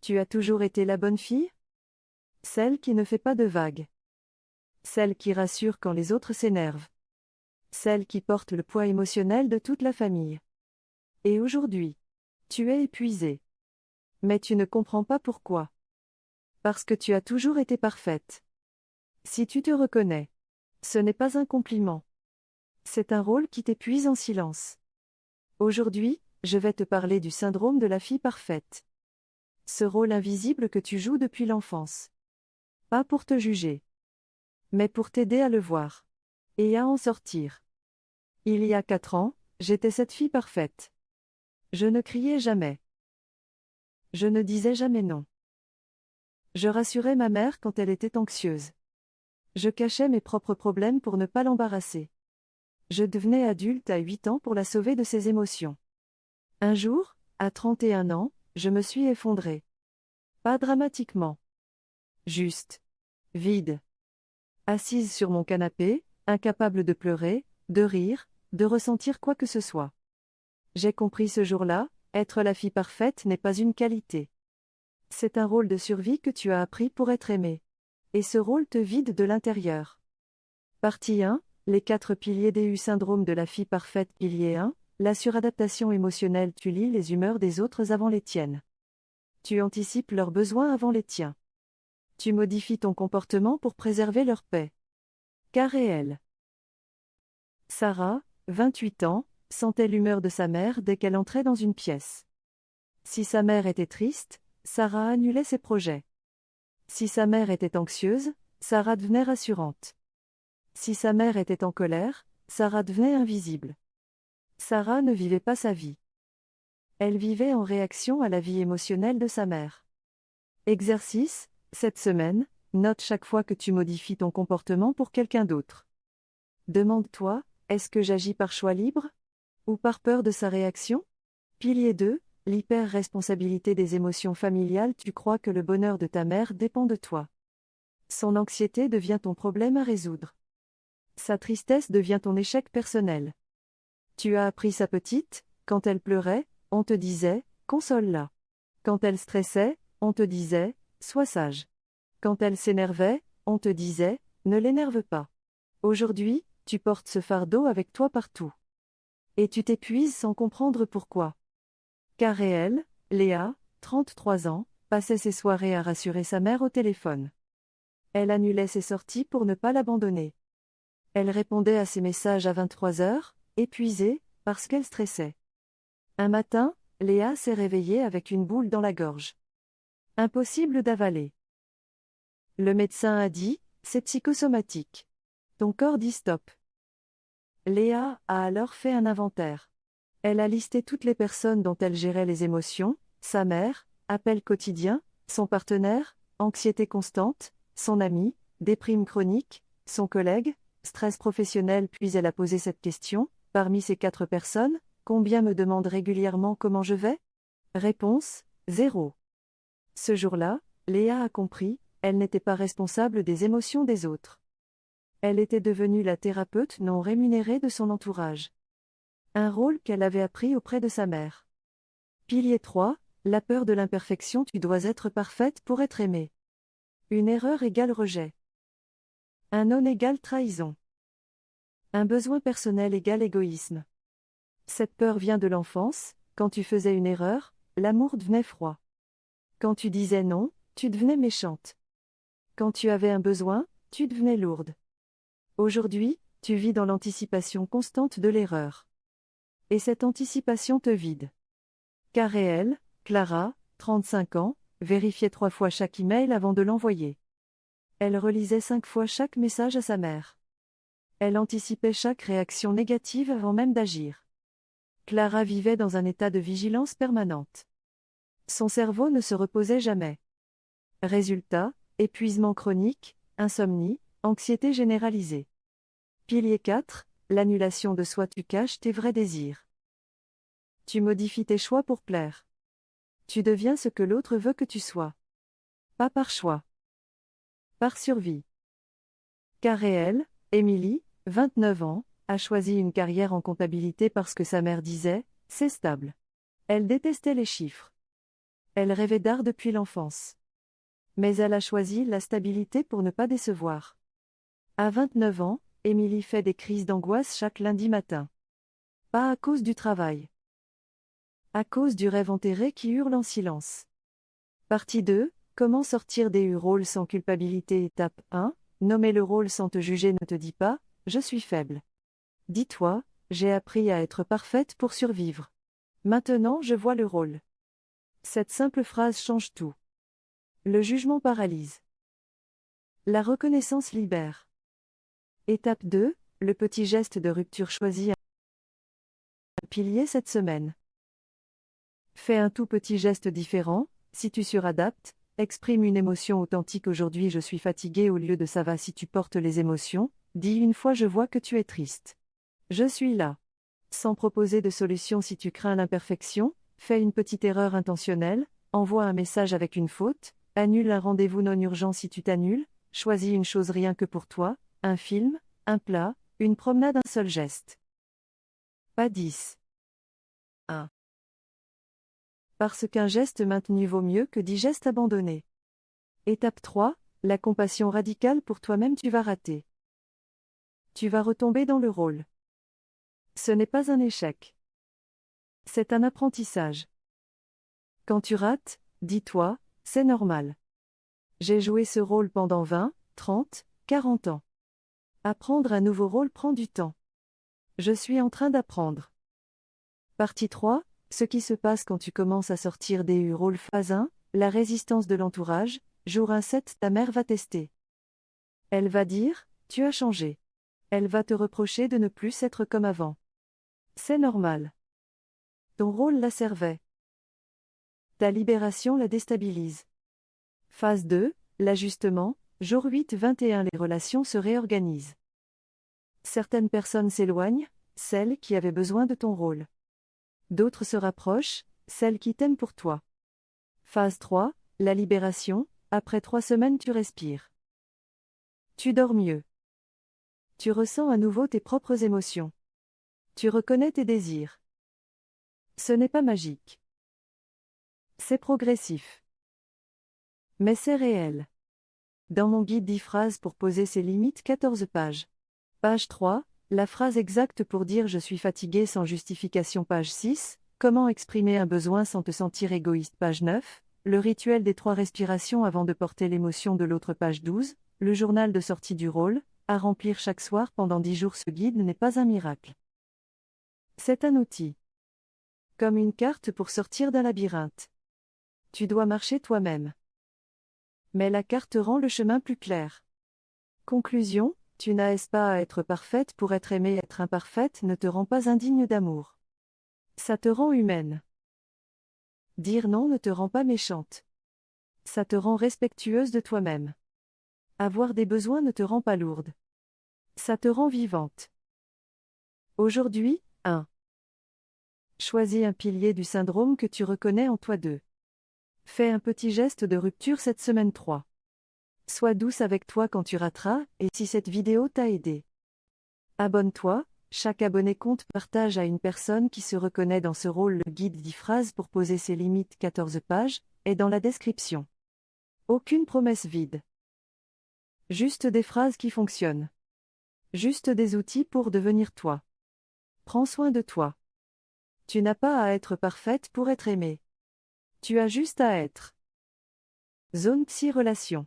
Tu as toujours été la bonne fille? Celle qui ne fait pas de vagues. Celle qui rassure quand les autres s'énervent. Celle qui porte le poids émotionnel de toute la famille. Et aujourd'hui, tu es épuisée. Mais tu ne comprends pas pourquoi. Parce que tu as toujours été parfaite. Si tu te reconnais, ce n'est pas un compliment. C'est un rôle qui t'épuise en silence. Aujourd'hui, je vais te parler du syndrome de la fille parfaite. Ce rôle invisible que tu joues depuis l'enfance. Pas pour te juger, mais pour t'aider à le voir. Et à en sortir. Il y a 4 ans, j'étais cette fille parfaite. Je ne criais jamais. Je ne disais jamais non. Je rassurais ma mère quand elle était anxieuse. Je cachais mes propres problèmes pour ne pas l'embarrasser. Je devenais adulte à 8 ans pour la sauver de ses émotions. Un jour, à 31 ans, je me suis effondrée. Pas dramatiquement. Juste. Vide. Assise sur mon canapé, incapable de pleurer, de rire, de ressentir quoi que ce soit. J'ai compris ce jour-là, être la fille parfaite n'est pas une qualité. C'est un rôle de survie que tu as appris pour être aimé. Et ce rôle te vide de l'intérieur. Partie 1, les 4 piliers du syndrome de la fille parfaite. Pilier 1, la suradaptation émotionnelle. Tu lis les humeurs des autres avant les tiennes. Tu anticipes leurs besoins avant les tiens. Tu modifies ton comportement pour préserver leur paix. Cas réel. Sarah, 28 ans, sentait l'humeur de sa mère dès qu'elle entrait dans une pièce. Si sa mère était triste, Sarah annulait ses projets. Si sa mère était anxieuse, Sarah devenait rassurante. Si sa mère était en colère, Sarah devenait invisible. Sarah ne vivait pas sa vie. Elle vivait en réaction à la vie émotionnelle de sa mère. Exercice, cette semaine, note chaque fois que tu modifies ton comportement pour quelqu'un d'autre. Demande-toi, est-ce que j'agis par choix libre? Ou par peur de sa réaction? Pilier 2, l'hyper-responsabilité des émotions familiales. Tu crois que le bonheur de ta mère dépend de toi. Son anxiété devient ton problème à résoudre. Sa tristesse devient ton échec personnel. Tu as appris sa petite, quand elle pleurait, on te disait, console-la. Quand elle stressait, on te disait, sois sage. Quand elle s'énervait, on te disait, ne l'énerve pas. Aujourd'hui, tu portes ce fardeau avec toi partout. Et tu t'épuises sans comprendre pourquoi. Cas réel, Léa, 33 ans, passait ses soirées à rassurer sa mère au téléphone. Elle annulait ses sorties pour ne pas l'abandonner. Elle répondait à ses messages à 23 heures, épuisée, parce qu'elle stressait. Un matin, Léa s'est réveillée avec une boule dans la gorge. Impossible d'avaler. Le médecin a dit, c'est psychosomatique. Ton corps dit stop. Léa a alors fait un inventaire. Elle a listé toutes les personnes dont elle gérait les émotions, sa mère, appel quotidien, son partenaire, anxiété constante, son ami, déprime chronique, son collègue, stress professionnel. Puis elle a posé cette question, parmi ces 4 personnes, combien me demandent régulièrement comment je vais? Réponse, 0. Ce jour-là, Léa a compris, elle n'était pas responsable des émotions des autres. Elle était devenue la thérapeute non rémunérée de son entourage. Un rôle qu'elle avait appris auprès de sa mère. Pilier 3, la peur de l'imperfection. Tu dois être parfaite pour être aimée. Une erreur égale rejet. Un non égale trahison. Un besoin personnel égale égoïsme. Cette peur vient de l'enfance, quand tu faisais une erreur, l'amour devenait froid. Quand tu disais non, tu devenais méchante. Quand tu avais un besoin, tu devenais lourde. Aujourd'hui, tu vis dans l'anticipation constante de l'erreur. Et cette anticipation te vide. Cas réel, Clara, 35 ans, vérifiait 3 fois chaque email avant de l'envoyer. Elle relisait 5 fois chaque message à sa mère. Elle anticipait chaque réaction négative avant même d'agir. Clara vivait dans un état de vigilance permanente. Son cerveau ne se reposait jamais. Résultat, épuisement chronique, insomnie, anxiété généralisée. Pilier 4, l'annulation de soi. Tu caches tes vrais désirs. Tu modifies tes choix pour plaire. Tu deviens ce que l'autre veut que tu sois. Pas par choix. Par survie. Cas réel, Émilie, 29 ans, a choisi une carrière en comptabilité parce que sa mère disait, c'est stable. Elle détestait les chiffres. Elle rêvait d'art depuis l'enfance. Mais elle a choisi la stabilité pour ne pas décevoir. À 29 ans, Émilie fait des crises d'angoisse chaque lundi matin. Pas à cause du travail. À cause du rêve enterré qui hurle en silence. Partie 2, comment sortir des rôles sans culpabilité. Étape 1, nommer le rôle sans te juger. Ne te dis pas, je suis faible. Dis-toi, j'ai appris à être parfaite pour survivre. Maintenant je vois le rôle. Cette simple phrase change tout. Le jugement paralyse. La reconnaissance libère. Étape 2, le petit geste de rupture. Choisis un pilier cette semaine. Fais un tout petit geste différent, si tu suradaptes, exprime une émotion authentique. Aujourd'hui je suis fatigué au lieu de ça va. Si tu portes les émotions, dis une fois je vois que tu es triste. Je suis là. Sans proposer de solution. Si tu crains l'imperfection, fais une petite erreur intentionnelle, envoie un message avec une faute, annule un rendez-vous non urgent. Si tu t'annules, choisis une chose rien que pour toi, un film, un plat, une promenade. Un seul geste. Pas 10. 1. Parce qu'un geste maintenu vaut mieux que 10 gestes abandonnés. Étape 3, la compassion radicale pour toi-même. Tu vas rater. Tu vas retomber dans le rôle. Ce n'est pas un échec. C'est un apprentissage. Quand tu rates, dis-toi, c'est normal. J'ai joué ce rôle pendant 20, 30, 40 ans. Apprendre un nouveau rôle prend du temps. Je suis en train d'apprendre. Partie 3, ce qui se passe quand tu commences à sortir des rôles. Phase 1, la résistance de l'entourage. Jour 1 7, ta mère va tester. Elle va dire, tu as changé. Elle va te reprocher de ne plus être comme avant. C'est normal. Ton rôle la servait. Ta libération la déstabilise. Phase 2, l'ajustement. Jour 8 21, les relations se réorganisent. Certaines personnes s'éloignent, celles qui avaient besoin de ton rôle. D'autres se rapprochent, celles qui t'aiment pour toi. Phase 3, la libération. Après 3 semaines tu respires. Tu dors mieux. Tu ressens à nouveau tes propres émotions. Tu reconnais tes désirs. Ce n'est pas magique. C'est progressif. Mais c'est réel. Dans mon guide 10 phrases pour poser ses limites. 14 pages. Page 3, la phrase exacte pour dire je suis fatigué sans justification. Page 6, comment exprimer un besoin sans te sentir égoïste. Page 9, le rituel des 3 respirations avant de porter l'émotion de l'autre. Page 12, le journal de sortie du rôle, à remplir chaque soir pendant 10 jours. Ce guide n'est pas un miracle. C'est un outil. Comme une carte pour sortir d'un labyrinthe. Tu dois marcher toi-même. Mais la carte rend le chemin plus clair. Conclusion, tu n'as pas à être parfaite pour être aimée. Être imparfaite ne te rend pas indigne d'amour. Ça te rend humaine. Dire non ne te rend pas méchante. Ça te rend respectueuse de toi-même. Avoir des besoins ne te rend pas lourde. Ça te rend vivante. Aujourd'hui, 1. Choisis un pilier du syndrome que tu reconnais en toi. 2. Fais un petit geste de rupture cette semaine. 3. Sois douce avec toi quand tu rateras, et si cette vidéo t'a aidé. Abonne-toi, chaque abonné compte. Partage à une personne qui se reconnaît dans ce rôle. Le guide 10 phrases pour poser ses limites. 14 pages, est dans la description. Aucune promesse vide. Juste des phrases qui fonctionnent. Juste des outils pour devenir toi. Prends soin de toi. Tu n'as pas à être parfaite pour être aimée. Tu as juste à être. Zone Psy Relation.